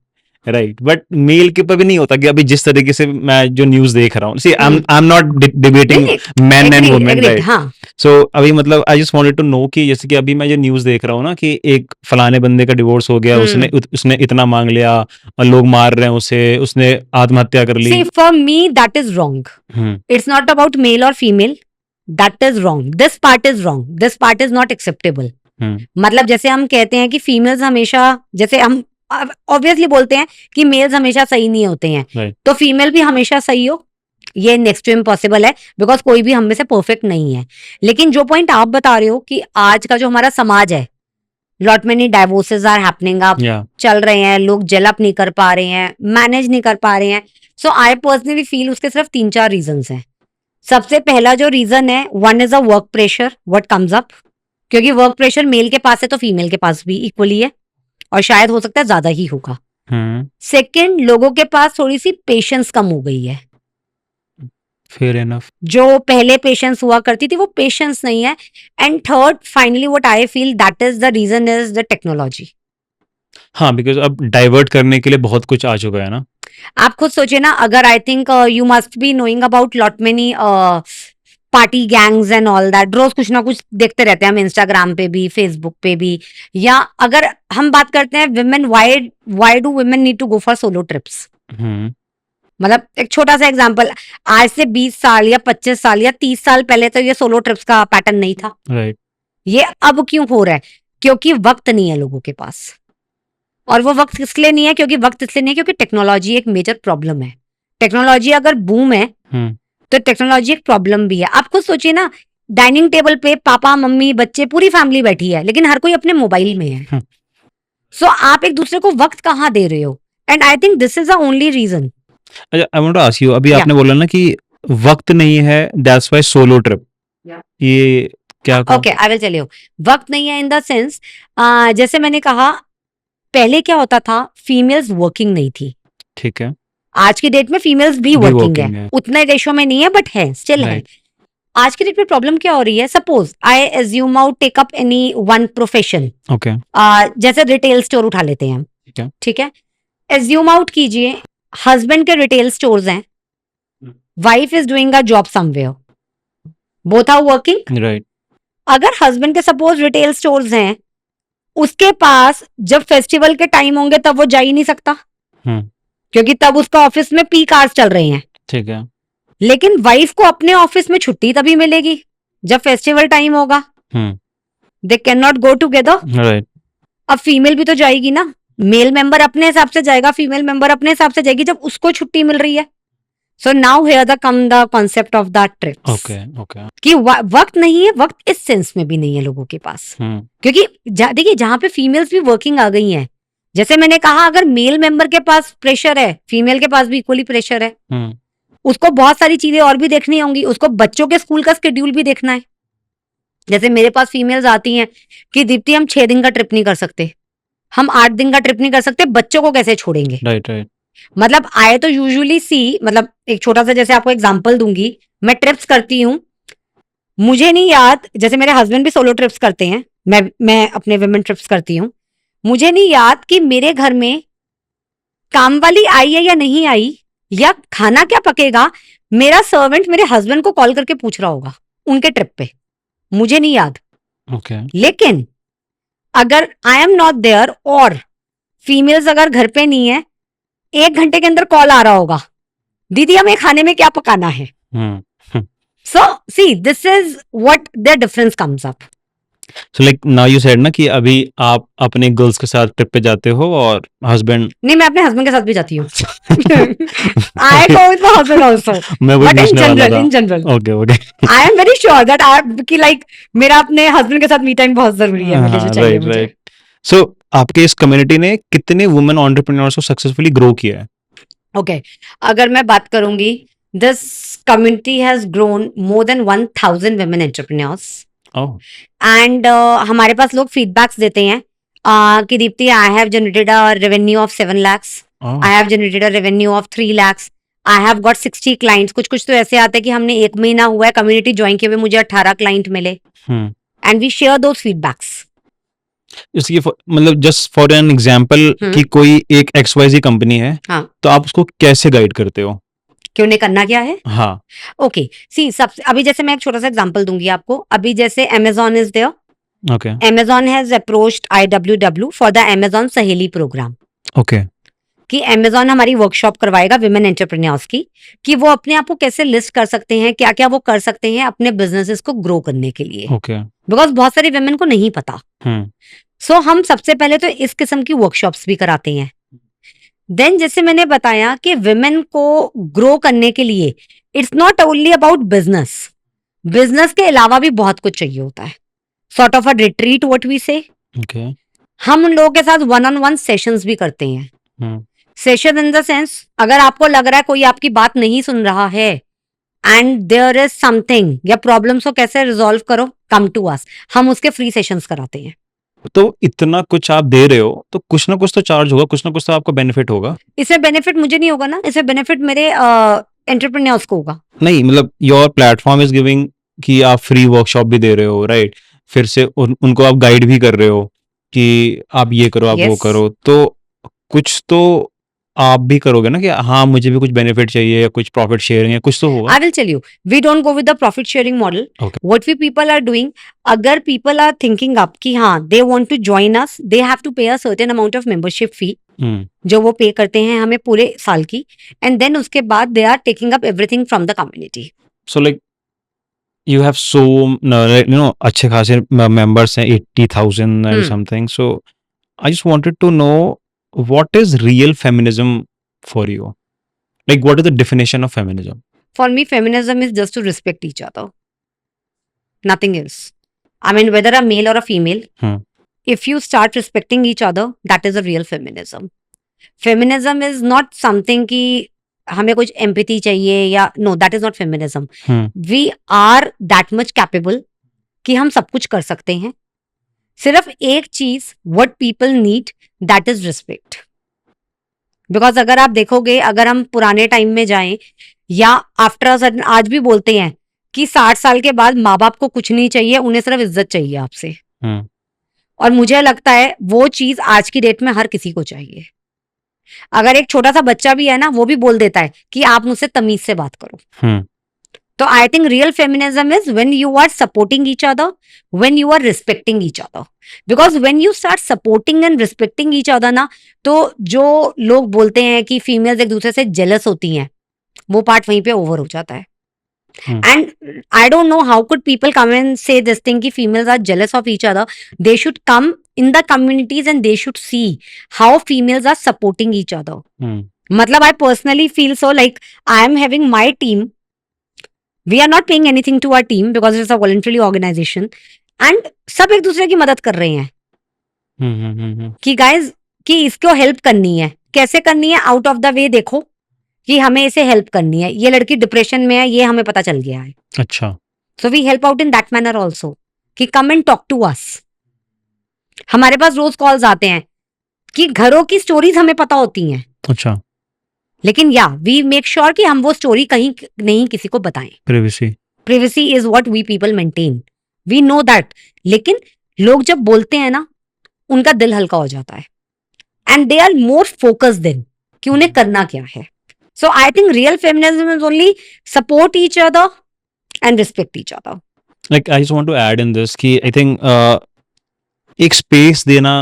राइट, बट मेल के ऊपर भी नहीं होता कि अभी जिस तरीके से मैं जो न्यूज़ देख रहा हूँ, see I am not debating men and women, right. हाँ. सो अभी मतलब I just wanted to know कि जैसे कि अभी मैं जो न्यूज़ देख रहा हूँ ना कि एक फलाने बंदे का डिवोर्स हो गया, उसने इतना मांग लिया और लोग मार रहे हैं उसे, उसने आत्महत्या कर ली. See, for me that is wrong. It's not about male or female. That is wrong. This part is wrong. This part is not acceptable. मतलब जैसे हम कहते हैं कि फीमेल्स हमेशा, जैसे हम ऑब्वियसली बोलते हैं कि मेल्स हमेशा सही नहीं होते हैं, Right. तो फीमेल भी हमेशा सही हो, ये नेक्स्ट टू इम्पॉसिबल है, बिकॉज कोई भी हम में से परफेक्ट नहीं है. लेकिन जो पॉइंट आप बता रहे हो कि आज का जो हमारा समाज है, लॉट मेनी डाइवोर्सेस आर हैपनिंग, आप चल रहे हैं, लोग जेल अप नहीं कर पा रहे हैं, मैनेज नहीं कर पा रहे हैं. सो आई पर्सनली फील उसके सिर्फ 3-4 रीजंस हैं. सबसे पहला जो रीजन है, one is a work pressure what comes up, क्योंकि वर्क प्रेशर मेल के पास है तो फीमेल के पास भी इक्वली है और शायद हो सकता है ज्यादा ही होगा. सेकंड, लोगों के पास थोड़ी सी पेशेंस कम हो गई है. Fair enough. जो पहले पेशेंस हुआ करती थी वो पेशेंस नहीं है. And third, finally what I feel that is the reason is the technology. हाँ, बिकॉज अब डाइवर्ट करने के लिए बहुत कुछ आ चुका है ना. आप खुद सोचिए ना, अगर I think you must be knowing about lot many party gangs and all that. रोज कुछ ना कुछ देखते रहते हैं हम, इंस्टाग्राम पे भी, फेसबुक पे भी. या अगर हम बात करते हैं women, why do women need to go for solo trips. मतलब एक छोटा सा एग्जांपल, आज से 20 साल या 25 साल या 30 साल पहले तो ये सोलो ट्रिप्स का पैटर्न नहीं था, राइट. ये अब क्यों हो रहा है? क्योंकि वक्त नहीं है लोगों के पास. और वो वक्त इसलिए नहीं है क्योंकि वक्त इसलिए नहीं है क्योंकि टेक्नोलॉजी एक मेजर प्रॉब्लम है. टेक्नोलॉजी अगर बूम है तो टेक्नोलॉजी एक प्रॉब्लम भी है. आप खुद सोचिए ना, डाइनिंग टेबल पे पापा मम्मी बच्चे पूरी फैमिली बैठी है, लेकिन हर कोई अपने मोबाइल में है. सो आप एक दूसरे को वक्त कहाँ दे रहे हो? And I think this is the only reason. अच्छा, I want to ask you, अभी आपने बोला ना कि वक्त नहीं है, दैट्स व्हाई सोलो ट्रिप. ये क्या? Okay, I will tell you. वक्त नहीं है इन द सेंस, जैसे मैंने कहा पहले क्या होता था, फीमेल्स वर्किंग नहीं थी. ठीक है. आज की डेट में फीमेल्स भी वर्किंग है, उतने रेशो में नहीं है बट है, स्टिल है. आज की डेट में प्रॉब्लम क्या हो रही है? Suppose I assume out take up any one profession. Okay. जैसे रिटेल स्टोर उठा लेते हैं हम. ठीक है, एज्यूम आउट कीजिए हस्बैंड के रिटेल स्टोर्स हैं, wife is doing a job somewhere, both are working. Right. अगर हस्बैंड के सपोज रिटेल स्टोर्स हैं, उसके पास जब फेस्टिवल के टाइम होंगे तब वो जा ही नहीं सकता, हम्म। क्योंकि तब उसका ऑफिस में पीक आवर्स चल रहे हैं। ठीक है। लेकिन वाइफ को अपने ऑफिस में छुट्टी तभी मिलेगी जब फेस्टिवल टाइम होगा। Hmm. They can not go together. Right. अब फीमेल भी तो जाएगी ना, मेल मेंबर अपने हिसाब से जाएगा, फीमेल मेंबर अपने हिसाब से जाएगी जब उसको छुट्टी मिल रही है। So now here the come the concept of the trips, okay okay. कि वक्त नहीं है, वक्त इस सेंस में भी नहीं है लोगों के पास। क्योंकि देखिए जहां पे फीमेल्स भी वर्किंग आ गई हैं, जैसे मैंने कहा, अगर मेल मेंबर के पास प्रेशर है, फीमेल के पास भी इक्वली प्रेशर है। उसको बहुत सारी चीजें और भी देखनी होंगी, उसको बच्चों के स्कूल का स्केड्यूल भी देखना है। जैसे मेरे पास फीमेल्स आती हैं कि दीप्ति हम 6 दिन का ट्रिप नहीं कर सकते, हम 8 दिन का ट्रिप नहीं कर सकते, बच्चों को कैसे छोड़ेंगे। Right right. मतलब आई तो यूजुअली सी, मतलब एक छोटा सा जैसे आपको एग्जांपल दूंगी, मैं ट्रिप्स करती हूँ, मुझे नहीं याद, जैसे मेरे हस्बैंड भी सोलो ट्रिप्स करते हैं, मैं अपने विमेन ट्रिप्स करती हूँ, मुझे नहीं याद कि मेरे घर में काम वाली आई है या नहीं आई, या खाना क्या पकेगा, मेरा सर्वेंट मेरे हस्बैंड को कॉल करके पूछ रहा होगा उनके ट्रिप पे, मुझे नहीं याद। ओके। लेकिन अगर आई एम नॉट देयर और फीमेल्स अगर घर पे नहीं है, 1 घंटे के अंदर कॉल आ रहा होगा, दीदी हमें खाने में क्या पकाना है। So see this is what the difference comes up. So like now you said ना कि अभी आप अपने गर्ल्स के साथ ट्रिप पे जाते हो और हस्बैंड। नहीं, मैं अपने हस्बैंड के साथ भी जाती हूँ। I go with my husband also, मैं वही बट पूछने वाला था। In general okay okay. I am very sure that I कि लाइक मेरा अपने हस्बैंड के साथ मी टाइम बहुत जरूरी है, मुझे जो चाहिए राइट मुझे। राइट। सो आपके इस कम्युनिटी ने कितने वुमेन एंटरप्रेन्योर्स को सक्सेसफुली ग्रो किया है? ओके, अगर मैं बात करूंगी, this community has grown more than 1000 women entrepreneurs oh. And हमारे पास लोग फीडबैक्स देते हैं कि Deepti I have generated a revenue of 7 lakhs, I have generated a revenue of 3 lakhs, I have got 60 clients. कुछ कुछ तो ऐसे आते हैं कि हमने 1 महीना हुआ है कम्युनिटी ज्वाइन किए हुए, मुझे 18 क्लाइंट मिले, and we share those feedbacks. इसकी मतलब जस्ट फॉर एन एग्जांपल कि कोई एक XYZ कंपनी है, हाँ, तो आप उसको कैसे गाइड करते हो कि उन्हें करना क्या है? हाँ। ओके, सी सबसे अभी जैसे मैं एक छोटा सा एग्जांपल दूंगी आपको, अभी जैसे Amazon is there, okay Amazon has approached IWW for the Amazon Saheli program, okay कि Amazon हमारी वर्कशॉप करवाएगा विमेन एंटरप्रेन्योर्स की, कि वो अपने आप को कैसे लिस्ट कर सकते हैं, क्या क्या वो कर सकते हैं अपने बिजनेसेस को ग्रो करने के लिए, ओके। बिकॉज बहुत सारे विमेन को नहीं पता। सो हम सबसे पहले तो इस किस्म की वर्कशॉप्स भी कराते हैं। देन जैसे मैंने बताया कि विमेन को ग्रो करने के लिए it's not only about business, business के अलावा भी बहुत कुछ चाहिए होता है, sort of a retreat what we say. Okay. हम उन लोगों के साथ 1-on-1 सेशंस भी करते हैं। सेशन इन द सेंस, अगर आपको लग रहा है कोई आपकी बात नहीं सुन रहा है एंड देयर इज समथिंग, या प्रॉब्लम्स को कैसे रिजॉल्व करो, कम टू अस, हम उसके फ्री सेशंस कराते हैं। तो इतना कुछ आप दे रहे हो तो कुछ ना कुछ तो चार्ज होगा, कुछ ना कुछ तो आपको बेनिफिट होगा। इससे बेनिफिट मुझे नहीं होगा ना, इससे बेनिफिट मेरे एंटरप्रेन्योर्स को होगा। नहीं मतलब योर प्लेटफॉर्म इज गिविंग कि आप फ्री वर्कशॉप भी दे रहे हो, राइट? फिर से उनको आप गाइड भी कर रहे हो कि आप ये करो, आप वो Yes. करो, तो कुछ तो आप भी करोगे ना कि हाँ मुझे भी कुछ बेनिफिट चाहिए या कुछ प्रॉफिट शेयरिंग है, कुछ तो होगा। I will tell you, we don't go with the profit sharing model. Okay. What we people are doing, अगर people are thinking up कि हाँ they want to join us, they have to pay a certain amount of membership fee, जो वो पे करते हैं हमें पूरे साल की, and then उसके बाद they are taking up everything from the community. So like you have so अच्छे खासे members हैं, 80,000 and something. So I just wanted to know what is real feminism for you? Like what is the definition of feminism? For me, feminism is just to respect each other. Nothing else. I mean, whether a male or a female, if you start respecting each other, that is a real feminism. Feminism is not something कि हमें कुछ empathy चाहिए या no, that is not feminism. We are that much capable कि हम सब कुछ कर सकते हैं. सिर्फ एक चीज what people need, that is respect. Because अगर आप देखोगे, अगर हम पुराने टाइम में जाएं या आफ्टर अ सडन आज भी बोलते हैं कि 60 साल के बाद माँ बाप को कुछ नहीं चाहिए, उन्हें सिर्फ इज्जत चाहिए आपसे। और मुझे लगता है वो चीज आज की डेट में हर किसी को चाहिए। अगर एक छोटा सा बच्चा भी है ना, वो भी बोल देता है कि आप मुझसे तमीज से बात करो। हम्म तो I think real feminism is when you are supporting each other, when you are respecting each other. Because when you start supporting and respecting each other ना, तो जो लोग बोलते हैं कि फीमेल्स एक दूसरे से जेलस होती हैं, वो पार्ट वहीं पे ओवर हो जाता है। And I don't know how could people come and say this thing कि females are jealous of each other. They should come in the communities and they should see how females are supporting each other. मतलब I personally feel so like I am having my team. We are not paying anything to our team because it's a voluntary organization. And सब एक दूसरे की मदद कर रहे हैं कि guys कि इसको हेल्प करनी है, कैसे करनी है, आउट ऑफ द वे देखो कि हमें इसे हेल्प करनी है, ये लड़की डिप्रेशन में है, ये हमें पता चल गया है। अच्छा, so we help out in that manner also कि come and talk to us. हमारे पास रोज कॉल्स आते हैं कि घरों की स्टोरीज हमें पता होती हैं, अच्छा, लेकिन या वी मेक श्योर कि हम वो स्टोरी कहीं नहीं किसी को बताएं। Privacy is what we people maintain, we know that. लेकिन लोग जब बोलते हैं ना, उनका दिल हल्का हो जाता है and they are more focused than कि उन्हें करना क्या है। So I think real feminism is only support each other and respect each other. Like I just want to add in this कि I think एक स्पेस देना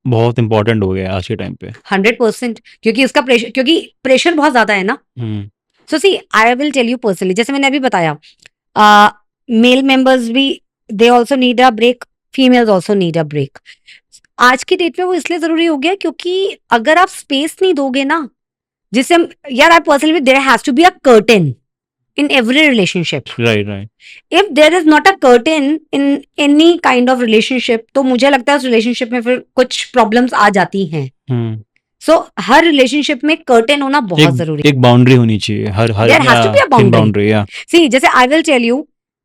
बहुत इम्पोर्टेंट हो गया है आज के टाइम पे। 100%, क्योंकि उसका प्रेशर, क्योंकि प्रेशर बहुत ज्यादा है ना। So see, I will tell you personally, जैसे मैंने अभी बताया, मेल मेंबर्स भी they also need a break, females also need a break. आज की डेट में वो इसलिए जरूरी हो गया क्योंकि अगर आप स्पेस नहीं दोगे ना, जिससे यार I personally there has to be a curtain in every relationship. Right. If there is not a curtain in any kind of relationship, तो मुझे लगता है उस relationship में फिर कुछ problems आ जाती हैं। So हर relationship में curtain होना बहुत जरूरी है। एक boundary होनी चाहिए, हर There has to be a boundary. Yeah. See, जैसे I will tell you,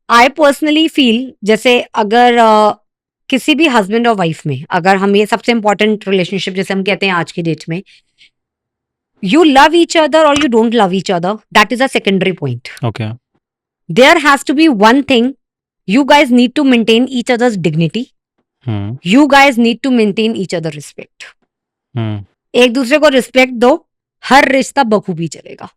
I personally feel जैसे अगर किसी भी husband और wife में, अगर हम ये सबसे important relationship जैसे हम कहते हैं आज की डेट में, you love each other or you don't love each other, that is a secondary point. Okay. There has to be one thing, you guys need to maintain each other's dignity. You guys need to maintain each other respect. एक दूसरे को रिस्पेक्ट दो, हर रिश्ता बखूबी चलेगा।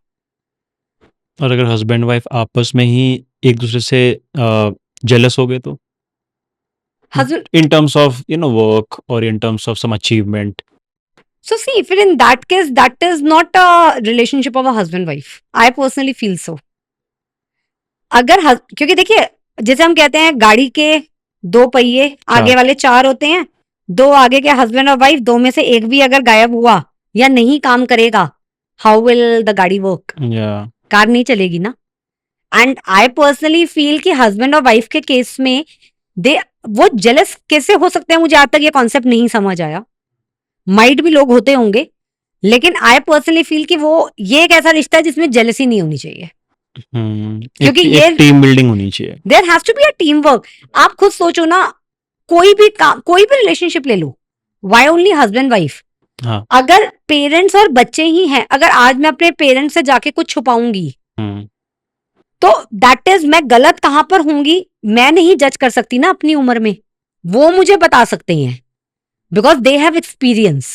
और अगर हस्बैंड वाइफ आपस में ही एक दूसरे से जेलस हो गए तो in terms of work or in terms of some achievement. So see, if in that case, that is not a relationship of a husband-wife. I personally feel so. अगर क्योंकि देखिए, जैसे हम कहते हैं गाड़ी के दो पहिए, आगे वाले 4 होते हैं, 2 आगे के हस्बैंड और वाइफ, 2 में से एक भी अगर गायब हुआ या नहीं काम करेगा, हाउ विल द गाड़ी वर्क? कार नहीं चलेगी ना। एंड आई पर्सनली फील कि हस्बैंड और वाइफ के केस में वो जेलस कैसे हो सकते हैं, मुझे आज तक ये कॉन्सेप्ट नहीं समझ आया। माइट भी लोग होते होंगे, लेकिन आई पर्सनली फील कि वो ये एक ऐसा रिश्ता है जिसमें जेलसी नहीं होनी चाहिए। क्योंकि ये टीम बिल्डिंग होनी चाहिए। There has to be a team work. आप खुद सोचो ना, कोई भी रिलेशनशिप ले लो, व्हाई ओनली हस्बैंड वाइफ? अगर पेरेंट्स और बच्चे ही हैं, अगर आज मैं अपने पेरेंट्स से जाके कुछ छुपाऊंगी, तो दैट इज, मैं गलत कहां पर होंगी मैं नहीं जज कर सकती ना अपनी उम्र में, वो मुझे बता सकते हैं बिकॉज दे हैव एक्सपीरियंस।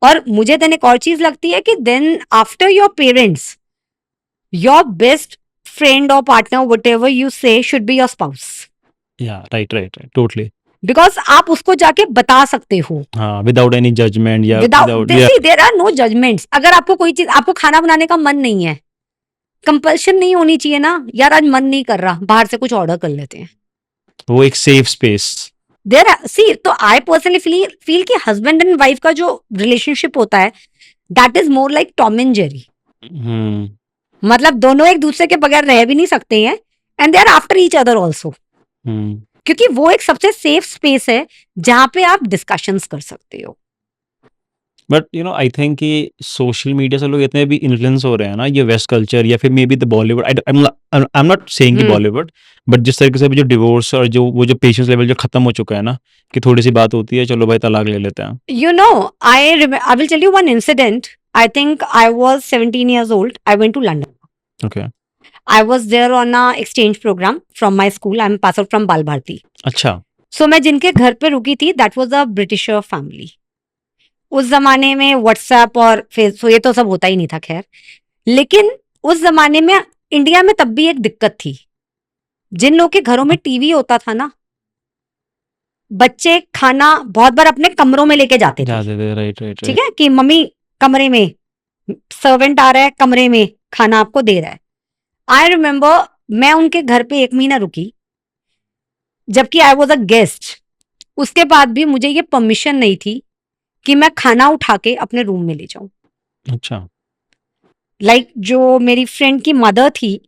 और मुझे देन एक और चीज लगती है कि then after your parents, your best friend और partner, whatever you say, should be your spouse. Right, totally. Because आप उसको जाके बता सकते हो विदाउट एनी जजमेंट, या देयर आर नो जजमेंट्स। अगर आपको कोई चीज, आपको खाना बनाने का मन नहीं है, कंपल्शन नहीं होनी चाहिए ना, यार आज मन नहीं कर रहा, बाहर से कुछ ऑर्डर कर लेते हैं, वो एक सेफ स्पेस। तो आई पर्सनली फील कि हस्बैंड एंड वाइफ का जो रिलेशनशिप होता है, that is more like Tom and Jerry. मतलब दोनों एक दूसरे के बगैर रह भी नहीं सकते हैं, and they are after each other also, क्योंकि वो एक सबसे सेफ स्पेस है जहां पे आप डिस्कशंस कर सकते हो। बट आई थिंक कि सोशल मीडिया से लोग इतने भी इन्फ्लुएंस हो रहे हैं ना, ये वेस्ट कल्चर या फिर may be the Bollywood, I am not saying कि बॉलीवुड, बट जिस तरीके से भी जो डिवोर्स और जो वो जो पेशेंस लेवल जो खत्म हो चुका है ना, कि थोड़ी सी बात होती है, चलो भाई तलाक ले लेते हैं। You know, I will tell you one incident. I think I was 17 years old. I went to London. Okay. I was there on a exchange program from my school. I'm passed out from Bal Bharti. अच्छा। So मैं जिनके घर पे रुकी थी, that was a Britisher family. उस ज़माने में व्हाट्सएप और फेसबुक ये तो सब होता ही नहीं था खैर। लेकिन उस ज़माने में इंडिया में तब भी एक दिक्कत थी। जिन लोगों के घरों में टीवी होता था ना, बच्चे खाना बहुत बार अपने कमरों में लेके जाते थे। जाते थे, राइट राइट ठीक राइट। है कि मम्मी कमरे में, सर्वेंट आ रहा है कमरे में, खाना आपको दे रहा है। आई रिमेम्बर मैं उनके घर पे 1 महीना रुकी, जबकि आई वॉज अ गेस्ट। उसके बाद भी मुझे ये परमिशन नहीं थी कि मैं खाना उठा के अपने रूम में ले जाऊं। अच्छा, लाइक जो मेरी फ्रेंड की मदर थी,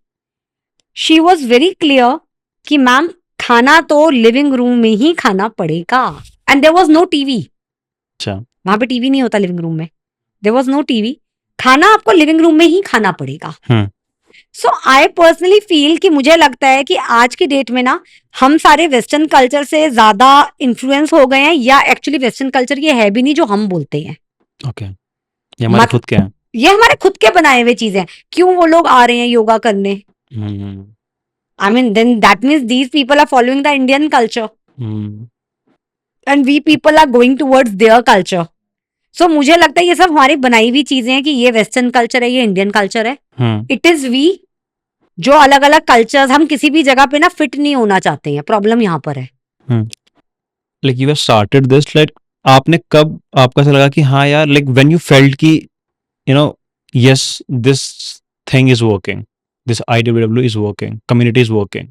शी वॉज वेरी क्लियर कि मैम खाना तो लिविंग रूम में ही खाना पड़ेगा। And there was no TV, अच्छा, वहां पे टीवी नहीं होता लिविंग रूम में, देयर वॉज नो टीवी, खाना आपको लिविंग रूम में ही खाना पड़ेगा। सो आई पर्सनली फील कि मुझे लगता है कि आज की डेट में ना हम सारे वेस्टर्न कल्चर से ज्यादा इन्फ्लुएंस हो गए हैं, या एक्चुअली वेस्टर्न कल्चर ये है भी नहीं जो हम बोलते हैं। ओके, ये हमारे मत- खुद के हैं। ये हमारे खुद के बनाए हुए चीजें हैं। क्यों वो लोग आ रहे हैं योगा करने? हम्म, I mean, then that means these people are following the Indian culture hmm, and we people are going towards their culture. So मुझे लगता है ये सब हमारी बनाई हुई चीजें हैं कि ये वेस्टर्न कल्चर है, ये इंडियन कल्चर है। इट इज वी जो अलग अलग कल्चर्स, हम किसी भी जगह पे ना फिट नहीं होना चाहते हैं। प्रॉब्लम यहाँ पर है। Like you have started this, like आपने कब आपको ऐसा लगा कि हाँ यार, लाइक व्हेन यू फेल्ट कि you know yes this thing is working, this IWW is working, community is working?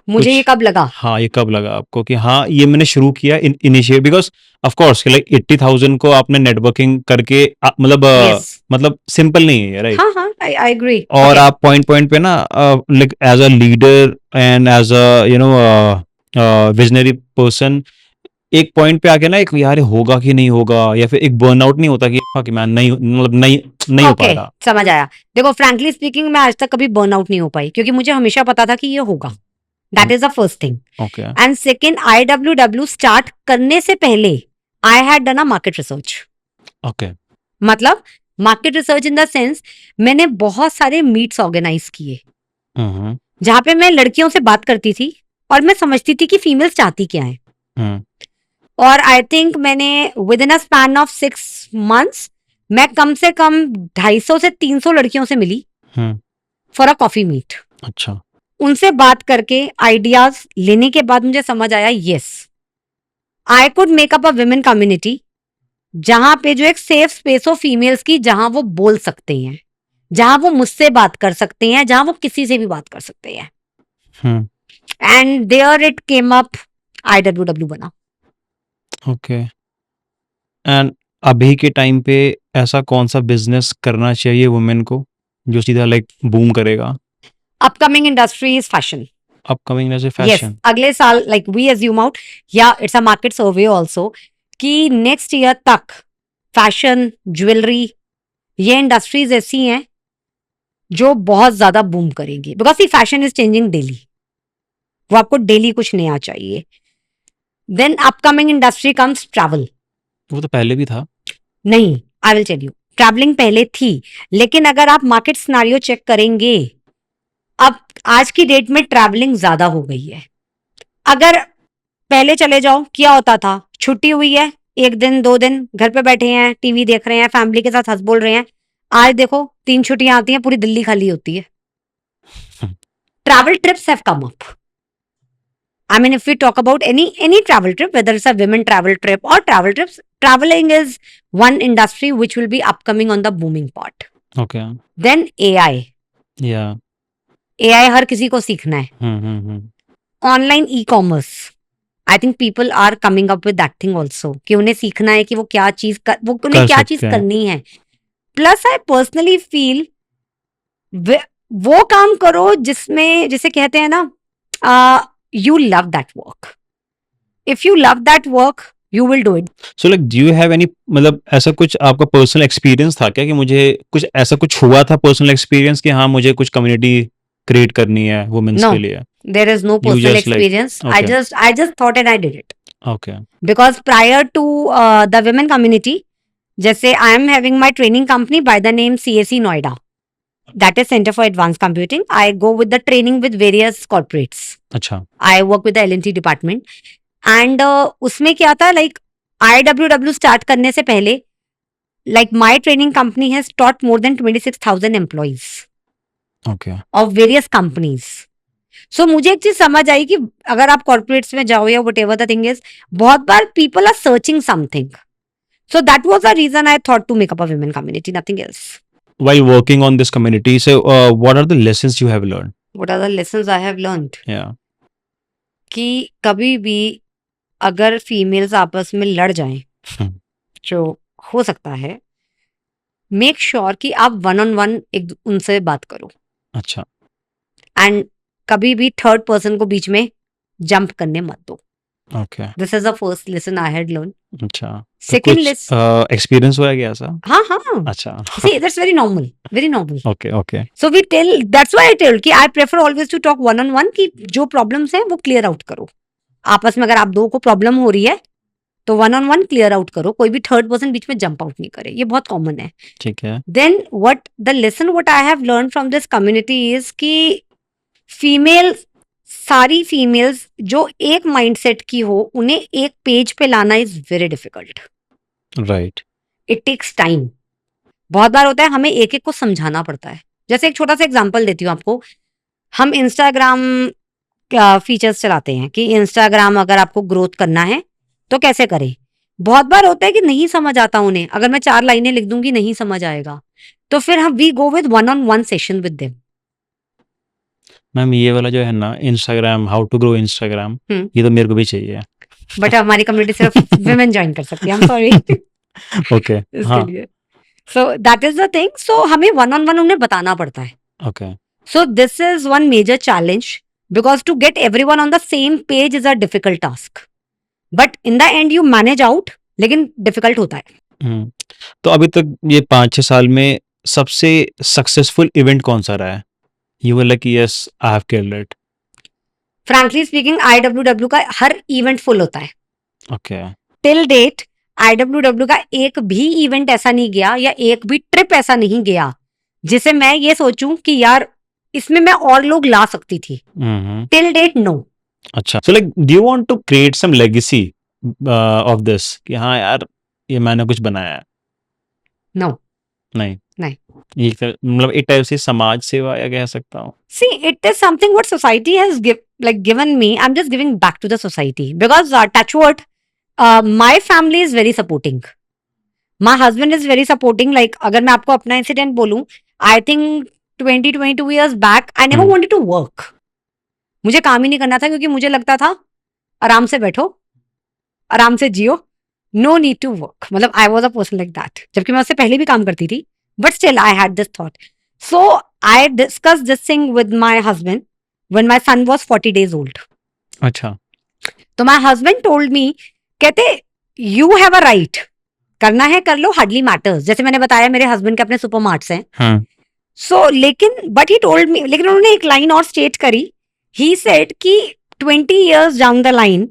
मुझे ये कुछ कब लगा? हाँ, ये कब लगा आपको कि हाँ ये मैंने शुरू किया initiate? Because of course like 80,000 को आपने नेटवर्किंग करके मतलब Yes. मतलब सिंपल नहीं है ये, राइट? हाँ हाँ, आई एग्री। और आप पॉइंट पॉइंट पे ना like as a leader and as a visionary person, एक पॉइंट पे आके ना एक यार ये होगा कि नहीं होगा, या फिर एक बर्नआउट नहीं होता कि fuck man, नहीं मतलब नहीं हो पा ओके, रहा। समझ आया। देखो फ्रैंकली स्पीकिंग मैं आज तक कभी बर्नआउट नहीं हो पाई, क्योंकि मुझे हमेशा पता था कि ये होगा। That is the first thing. Okay, and second, IWW start करने से पहले I had done a market research. Okay, मतलब market research in the sense, मैंने बहुत सारे मीट्स ऑर्गेनाइज किए जहां पे मैं लड़कियों से बात करती थी और मैं समझती थी कि फीमेल्स चाहती क्या है। और आई थिंक मैंने with in a span of 6 months मैं कम से कम 250 से 300 लड़कियों से मिली फॉर अ कॉफी मीट। अच्छा, उनसे बात करके आइडियाज लेने के बाद मुझे समझ आया, yes I could make up a women community, जहां पे जो एक सेफ स्पेस हो फीमेल्स की, जहां वो बोल सकते हैं, जहां वो मुझसे बात कर सकते हैं, जहां वो किसी से भी बात कर सकते हैं। And there it came up, IWW बना। ओके। एंड अभी के टाइम पे ऐसा कौन सा बिजनेस करना चाहिए वुमेन को जो सीधा लाइक बूम करेगा? Upcoming industry is fashion. Upcoming जैसे यस, फैशन? अगले साल लाइक वी एज्यूम आउट, या it's a market survey also, कि नेक्स्ट ईयर तक फैशन, ज्वेलरी, ये इंडस्ट्रीज ऐसी हैं जो बहुत ज्यादा बूम करेंगी, because the fashion is changing daily. वो आपको डेली कुछ नया चाहिए। Then upcoming industry comes travel. वो तो पहले भी था। नहीं, I will tell you, travelling पहले थी, लेकिन अगर आप मार्केट सिनेरियो चेक करेंगे, अब आज की डेट में ट्रैवलिंग ज्यादा हो गई है। अगर पहले चले जाओ, क्या होता था, छुट्टी हुई है 1 दिन 2 दिन, घर पे बैठे हैं, टीवी देख रहे हैं, फैमिली के साथ हंस बोल रहे हैं। आज देखो 3 छुट्टियां आती हैं, पूरी दिल्ली खाली होती है। Travel trips have come up. I mean, if we talk about any travel trip, whether it's a women travel trip or travel trips, traveling is one industry which will be upcoming on the booming part. Okay, Then AI. या AI हर किसी को सीखना है। Online e-commerce. I think people are coming up with that thing also, कि उन्हें सीखना है कि वो क्या चीज वो उन्हें कर क्या सकते चीज हैं। करनी है। प्लस आई पर्सनली फील वो काम करो जिसमें, जिसे कहते हैं ना, you love that work. If you love that work, you will do it. So like do you have any, मतलब ऐसा कुछ आपका पर्सनल एक्सपीरियंस था क्या कि मुझे कुछ ऐसा कुछ हुआ था पर्सनल एक्सपीरियंस कि हाँ मुझे कुछ कम्युनिटी क्रिएट करनी है वुमेन्स No. के लिए? There is no You personal just like- experience. okay. I just thought and I did it. Okay, Because prior to the women community, जैसे I am having my training company by the name CAC Noida. That is Center for Advanced Computing. I go with the training with various corporates. अच्छा, I work with the L&T department. And उसमें क्या था, like IWW स्टार्ट करने से पहले like my training company has taught more than 26,000 employees okay, of various companies. So मुझे एक चीज समझ आई कि अगर आप कॉर्पोरेट्स में जाओ या whatever the thing is, बहुत बार people are searching something. So that was the reason I thought to make up a women community, nothing else. while working on this community, so what are the lessons you have learned? What are the lessons I have learned? Yeah. कि कभी भी अगर फीमेल्स आपस में लड़ जाएं, हम्म, जो हो सकता है, मेक श्योर कि आप वन ऑन वन एक उनसे बात करो. अच्छा, एंड कभी भी थर्ड पर्सन को बीच में जंप करने मत दो. Okay, this is the first lesson I had learn. अच्छा, तो सेकंड कुछ लेसन, एक्सपीरियंस हुआ है क्या ऐसा? हाँ, अच्छा, see that's very normal, very normal. Okay, okay, So we tell, that's why I tell कि I prefer always to talk one on one कि जो प्रॉब्लम्स हैं वो क्लियर आउट करो. आपस में अगर आप दो को प्रॉब्लम हो रही है तो one on one clear out करो, कोई भी थर्ड पर्सन बीच में जंप आउट नहीं करे. ये बहुत कॉमन है. ठीक है, then what the lesson what I have learn from this community is कि फीमेल्स, सारी फीमेल्स जो एक माइंडसेट की हो, उन्हें एक पेज पे लाना is very difficult. Right, it takes time. बहुत बार होता है हमें एक एक को समझाना पड़ता है. जैसे एक छोटा सा एग्जांपल देती हूँ आपको. हम इंस्टाग्राम फीचर्स चलाते हैं कि इंस्टाग्राम अगर आपको ग्रोथ करना है तो कैसे करें. बहुत बार होता है कि नहीं समझ आता उन्हें. अगर मैं 4 लाइनें लिख दूंगी नहीं समझ आएगा, तो फिर हम we go with one on one session with them. Ma'am ये वाला जो है ना Instagram, how to grow Instagram, ये तो मेरे को भी चाहिए. बट हमारी कम्युनिटी सिर्फ विमेन ज्वाइन कर सकती है. आई एम सॉरी ओके, इसके हाँ, लिए. So that is the thing. So हमें वन ऑन वन उन्हें बताना पड़ता है. Okay, So this is one major challenge because to get everyone on the same page is a difficult task. But in the end you manage out, लेकिन difficult होता है. तो अभी तक ये 5-6 साल में सबसे सक्सेसफुल इवेंट कौन सा रहा है? You were like yes I have killed it. Frankly speaking, IWW का हर इवेंट फुल होता है. ओके, Till date, IWW का एक भी इवेंट ऐसा नहीं गया या एक भी ट्रिप ऐसा नहीं गया जिसे मैं ये सोचूं कि यार इसमें मैं और लोग ला सकती थी. Till date, no. अच्छा, so like do you want to create some legacy of this कि हाँ यार ये मैंने कुछ बनाया है? No. नहीं, नहीं. ये मतलब एक टाइप से समाज सेवा या कह सकता हूँ. See, it is something what society has given me. I'm just giving back to the society because touch wood, my family is very supporting. My husband is very supporting. Like अगर मैं आपको अपना इंसिडेंट बोलूं, I think 22 years back, I never wanted to work. मुझे काम ही नहीं करना था क्योंकि मुझे लगता था आराम से बैठो, आराम से जियो, no need to work. मतलब I was a person like that. जबकि मैं उससे पहले भी काम करती थी, but still I had this thought. So I discussed this thing with my husband when my son was 40 days old. अच्छा, तो my husband told me, कहते you have a right, करना है कर लो, hardly matters. जैसे मैंने बताया मेरे husband के अपने सुपरमार्ट्स हैं. हाँ, So लेकिन but he told me, लेकिन उन्होंने एक लाइन और स्टेट करी. He said कि 20 years down the line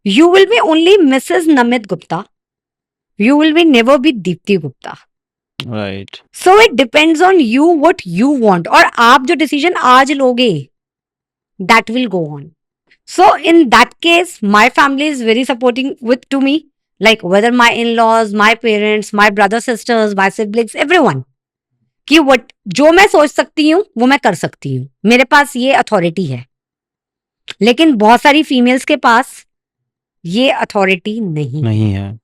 you will be only Mrs. Namit Gupta. You will be never be Deepti Gupta. Right, So it depends on you what you want. और आप जो डिसीजन आज लोगे that will go on. So in that case, my family is very supporting with to me. Like whether my in-laws, my parents, my brothers, sisters, my siblings, everyone. कि what जो मैं सोच सकती हूँ वो मैं कर सकती हूँ. मेरे पास ये अथॉरिटी है. लेकिन बहुत सारी फीमेल्स के पास ये अथॉरिटी नहीं. नहीं है.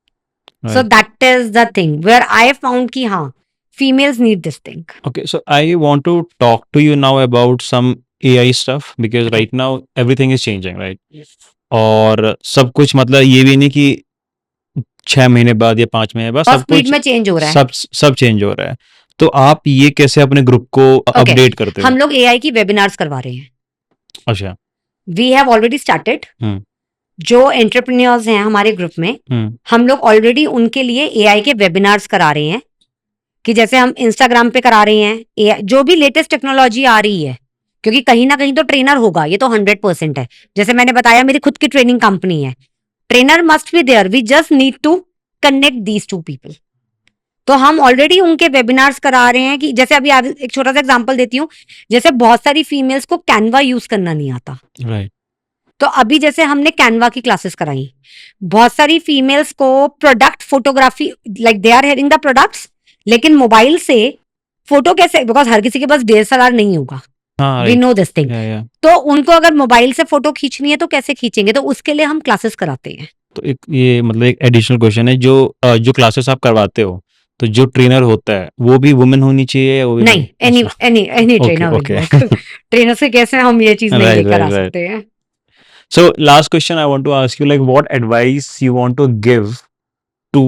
So that is the thing where I found कि हाँ, females need this thing. Okay, so I want to talk to you now about some AI stuff because right now everything is changing, right? और सब कुछ मतलब ये भी नहीं कि 6 महीने बाद या 5 महीने बाद और सब स्पीड कुछ में चेंज हो रहा है. सब चेंज हो रहा है. तो आप ये कैसे अपने ग्रुप को अपडेट करते हो? हम लोग AI की वेबिनार्स करवा रहे हैं. अच्छा, We have already started. जो एंटरप्रेन्योर्स हैं हमारे ग्रुप में, हम लोग ऑलरेडी उनके लिए AI के वेबिनार्स करा रहे हैं. कि जैसे हम इंस्टाग्राम पे करा रहे हैं AI, जो भी लेटेस्ट टेक्नोलॉजी आ रही है, क्योंकि कहीं ना कहीं तो ट्रेनर होगा, ये तो 100% है. जैसे मैंने बताया मेरी खुद की ट्रेनिंग कंपनी है. Trainer must be there. We just need to connect these two people. तो हम ऑलरेडी उनके वेबिनार्स करा रहे हैं. कि जैसे अभी एक छोटा सा एग्जांपल देती हूँ. जैसे बहुत सारी फीमेल्स को कैनवा यूज करना नहीं आता. राइट, तो अभी जैसे हमने कैनवा की क्लासेस कराई, बहुत सारी फीमेल्स को product photography, like they are having the products, लेकिन मोबाइल से फोटो कैसे, बिकॉज हर किसी के पास DSLR नहीं होगा, हाँ we right, know this thing. या तो उनको अगर मोबाइल से फोटो खींचनी है तो कैसे खींचेंगे, तो उसके लिए हम क्लासेस कराते हैं। तो एक ये मतलब एक एडिशनल क्वेश्चन है, जो क्लासेस आप करवाते हो, तो जो ट्रेनर होता है वो भी वुमेन होनी चाहिए या वो भी नहीं, नहीं? एनी अच्छा, any any okay trainer will okay work. Trainer से कैसे हम ये चीज नहीं राइट लेकर आ राइट राइट। सकते हैं। So last question I want to ask you, like what advice you want to give to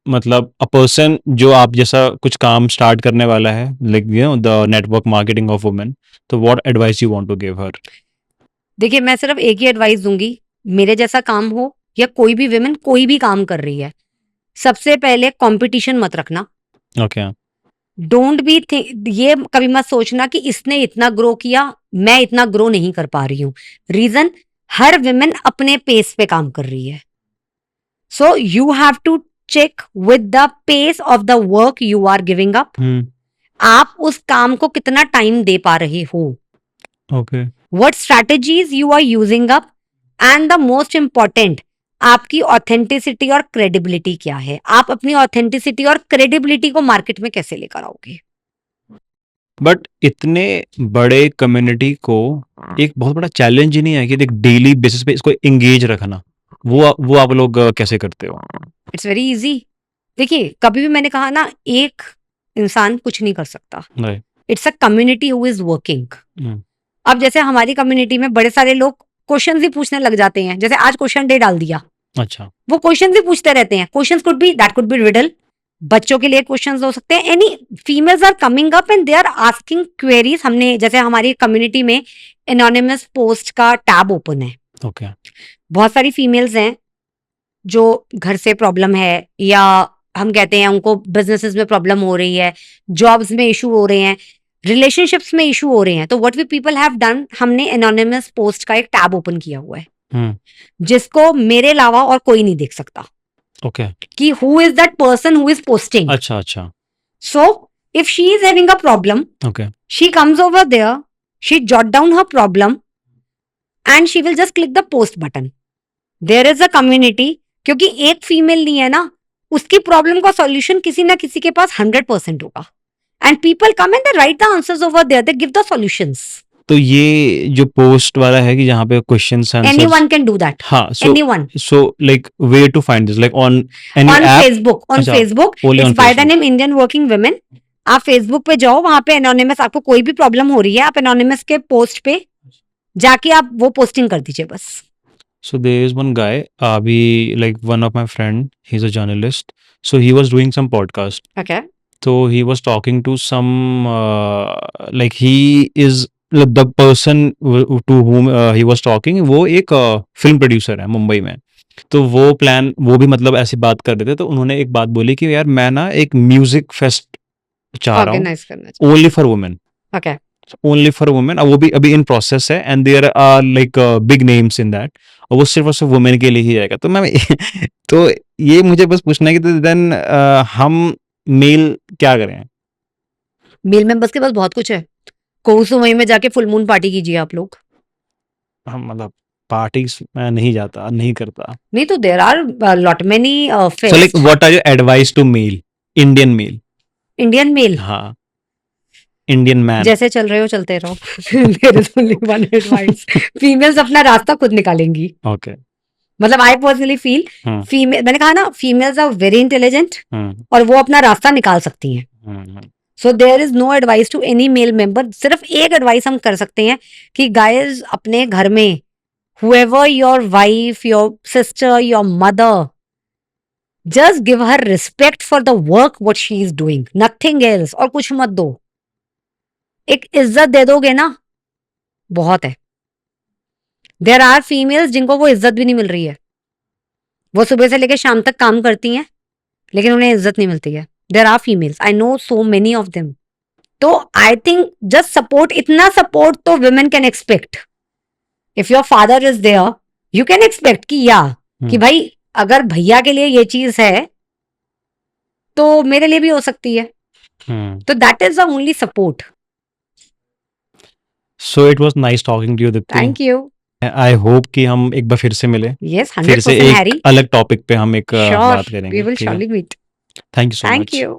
मतलब a person जो आप जैसा कुछ काम स्टार्ट करने वाला है, like you know the network marketing of women, तो what advice you want to give her? देखिए, मैं सिर्फ एक ही एडवाइस दूंगी, मेरे जैसा काम हो या कोई भी विमेन कोई भी काम कर रही है, सबसे पहले कंपटीशन मत रखना। Okay, डोंट बी ये कभी मत सोचना कि इसने इतना ग्रो किया, मैं इतना ग्रो नहीं कर पा रही हूँ। रीजन, हर विमेन अपने पेस पे काम कर रही है। So you have to check with the pace of the work you are giving up. आप उस काम को कितना टाइम दे पा रहे हो, okay, what strategies you are using up, and the most important, आपकी ऑथेंटिसिटी और क्रेडिबिलिटी क्या है, आप अपनी ऑथेंटिसिटी और क्रेडिबिलिटी को मार्केट में कैसे लेकर आओगे। बट इतने बड़े कम्युनिटी को एक बहुत बड़ा चैलेंज ही नहीं है कि देख डेली बेसिस पे इसको एंगेज रखना, वो आप लोग कैसे करते हो? It's very easy. देखिए, कभी भी मैंने कहा ना, एक इंसान कुछ नहीं कर सकता, right, it's a community who is working. Hmm, अब जैसे हमारी कम्युनिटी में बड़े सारे लोग क्वेश्चन ही पूछने लग जाते हैं, जैसे आज क्वेश्चन डे डाल दिया, अच्छा, वो क्वेश्चन ही पूछते रहते हैं। Question could be, that could be riddle, बच्चों के लिए क्वेश्चंस हो सकते हैं, any females are coming up and they are asking queries. हमने जैसे हमारी कम्युनिटी में एनोनिमस पोस्ट का टैब ओपन है, ओके, बहुत सारी फीमेल्स हैं जो घर से प्रॉब्लम है, या हम कहते हैं उनको बिजनेसेस में प्रॉब्लम हो रही है, जॉब्स में इशू हो रहे हैं, रिलेशनशिप्स में इशू हो रहे हैं। तो what we people have done, हमने एनोनिमस पोस्ट का एक टैब ओपन किया हुआ है, जिसको मेरे अलावा और कोई नहीं देख सकता ओके, कि who is that person who is posting. अच्छा अच्छा, So, if she is having a problem, okay, she comes over there, she jot down her problem, and she will just click the post button. There is a community, क्योंकि एक फीमेल नहीं है ना, उसकी प्रॉब्लम का सॉल्यूशन किसी ना किसी के पास 100% होगा। And people come and they write the answers over there, they give the solutions. तो ये जो पोस्ट वाला है कि जहाँ पे questions answers, anyone can do that, हाँ, anyone. so like where to find this, like on any on app? Facebook, on अच्छा, Facebook, only it's on by the Facebook. Name Indian working women. आप फेसबुक पे जाओ, वहां पे एनोनिमस, आपको कोई भी प्रॉब्लम हो रही है, आप एनोनिमस के पोस्ट पे जाके आप वो पोस्टिंग कर दीजिए बस। So there is one guy, like one of my friend, he's a journalist. So he was doing some podcast. Okay, So he was talking to some, like he is the person to whom he was talking, वो एक फिल्म प्रोड्यूसर है मुंबई में। तो वो भी मतलब ऐसी बात कर रहे थे, तो उन्होंने एक बात बोली कि यार मैं ना एक म्यूजिक फेस्ट चाह रहा हूँ, ऑर्गेनाइज करना चाहिए। Only for women, okay, only for women. अब वो भी अभी इन प्रोसेस है, and there are like big names in that, और वो सिर्फ और सिर्फ वुमेन के लिए ही जाएगा। तो मैं तो ये मुझे बस पूछना है कि देन हम मेल क्या करें? मेल मेंबर्स के पास बहुत कुछ है। कोसुमई में जाके फुल मून पार्टी कीजिए आप लोग। हम मतलब पार्टीज मैं नहीं जाता, नहीं करता। नहीं तो there are lot many so like fest. What are your advice to male, Indian male? Indian male, हाँ, इंडियन मैन। जैसे चल रहे हो चलते रहो। There is only one advice, females अपना रास्ता खुद निकालेंगी। ओके, मतलब आई पर्सनली फील, फीमेल, मैंने कहा ना, फीमेल्स आर वेरी इंटेलिजेंट और वो अपना रास्ता निकाल सकती हैं। So there is no advice to any male member. सिर्फ एक एडवाइस हम कर सकते हैं कि गाइज अपने घर में whoever your wife, your sister, your mother, just give her respect for the work what she is doing, nothing else। और कुछ मत दो, एक इज्जत दे दोगे ना, बहुत है। देयर आर फीमेल्स जिनको वो इज्जत भी नहीं मिल रही है, वो सुबह से लेकर शाम तक काम करती हैं लेकिन उन्हें इज्जत नहीं मिलती है। There are females, I know so many of them. तो आई थिंक जस्ट सपोर्ट, इतना सपोर्ट तो women can expect. If your father is there, you can expect कि या कि भाई अगर भैया के लिए ये चीज है तो मेरे लिए भी हो सकती है। तो that is the only support. So it was nice talking to you, Dipti. Thank you. I hope कि हम एक बार फिर से मिलें। Yes, फिर से 100% एक Harry. अलग टॉपिक पे हम एक Sure, बात we करेंगे, will ठीक है? surely meet. Thank you so Thank much. you.